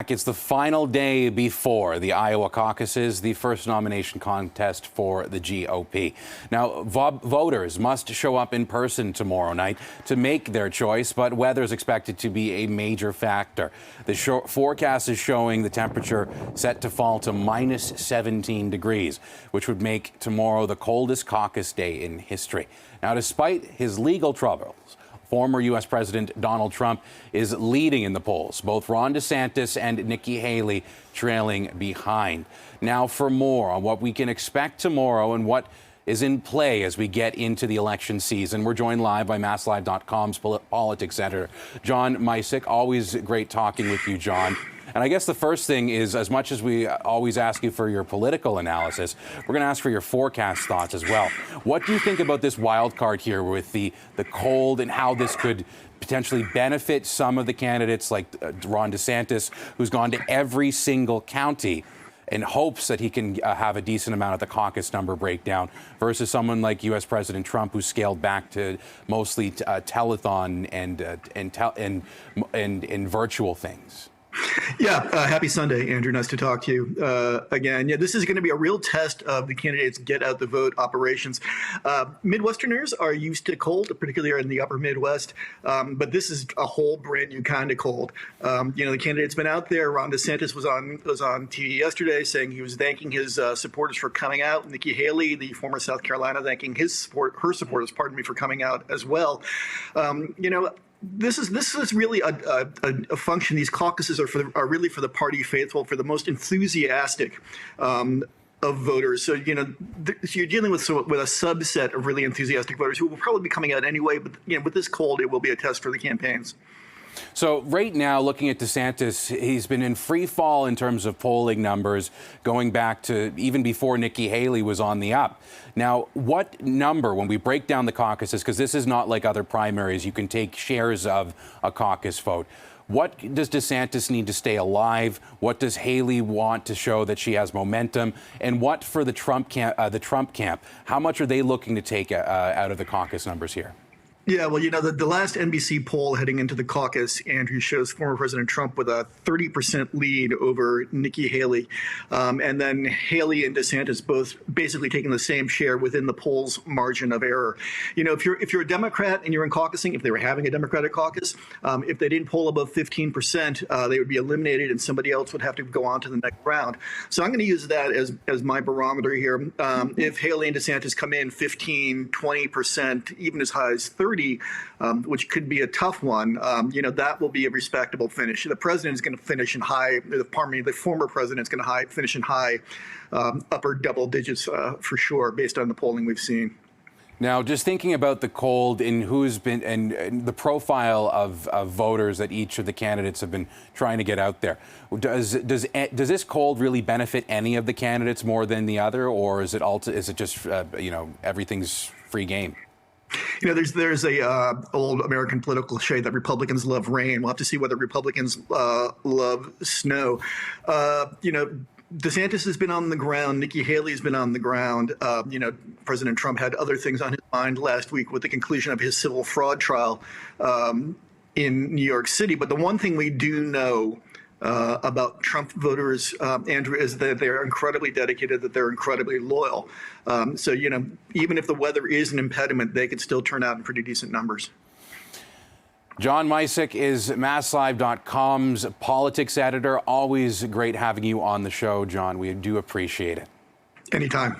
back. It's the final day before the Iowa Caucuses, the first nomination contest for the GOP. Now, voters must show up in person tomorrow night to make their choice, but weather is expected to be a major factor. The forecast is showing the temperature set to fall to minus 17 degrees, which would make tomorrow the coldest caucus day in history. Now, despite his legal troubles, former U.S. President Donald Trump is leading in the polls, both Ron DeSantis and Nikki Haley trailing behind. Now, for more on what we can expect tomorrow and what is in play as we get into the election season, we're joined live by MassLive.com's politics editor, John Micek. Always great talking with you, John. And I guess the first thing is, as much as we always ask you for your political analysis, we're going to ask for your forecast thoughts as well. What do you think about this wild card here with the cold and how this could potentially benefit some of the candidates like Ron DeSantis, who's gone to every single county in hopes that he can have a decent amount of the caucus number breakdown, versus someone like U.S. President Trump, who scaled back to mostly telethon and virtual things? Yeah, happy Sunday, Andrew. Nice to talk to you again. Yeah, this is going to be a real test of the candidates' get out the vote operations. Midwesterners are used to cold, particularly in the upper Midwest, but this is a whole brand new kind of cold. The candidate's been out there. Ron DeSantis was on TV yesterday saying he was thanking his supporters for coming out. Nikki Haley, the former South Carolina, thanking her supporters, for coming out as well. This is really a function. These caucuses are really for the party faithful, for the most enthusiastic of voters. So you're dealing with a subset of really enthusiastic voters who will probably be coming out anyway. But with this cold, it will be a test for the campaigns. So right now, looking at DeSantis, he's been in free fall in terms of polling numbers, going back to even before Nikki Haley was on the up. Now, what number, when we break down the caucuses, because this is not like other primaries, you can take shares of a caucus vote. What does DeSantis need to stay alive? What does Haley want to show that she has momentum? And what for the Trump camp? How much are they looking to take out of the caucus numbers here? Yeah, well, the last NBC poll heading into the caucus, Andrew, shows former President Trump with a 30% lead over Nikki Haley. And then Haley and DeSantis both basically taking the same share within the poll's margin of error. If you're a Democrat and you're in caucusing, if they were having a Democratic caucus, if they didn't poll above 15%, they would be eliminated and somebody else would have to go on to the next round. So I'm going to use that as my barometer here. If Haley and DeSantis come in 15, 20%, even as high as 30%, which could be a tough one, that will be a respectable finish. The president is going to finish in high, the former president is going to finish in high upper double digits for sure, based on the polling we've seen. Now, just thinking about the cold and who's been and the profile of voters that each of the candidates have been trying to get out there, does this cold really benefit any of the candidates more than the other, or is it just everything's free game? There's a old American political cliche that Republicans love rain. We'll have to see whether Republicans love snow. DeSantis has been on the ground. Nikki Haley has been on the ground. President Trump had other things on his mind last week with the conclusion of his civil fraud trial in New York City. But the one thing we do know about Trump voters, Andrew, is that they're incredibly dedicated, that they're incredibly loyal. So even if the weather is an impediment, they could still turn out in pretty decent numbers. John Micek is MassLive.com's politics editor. Always great having you on the show, John. We do appreciate it. Anytime.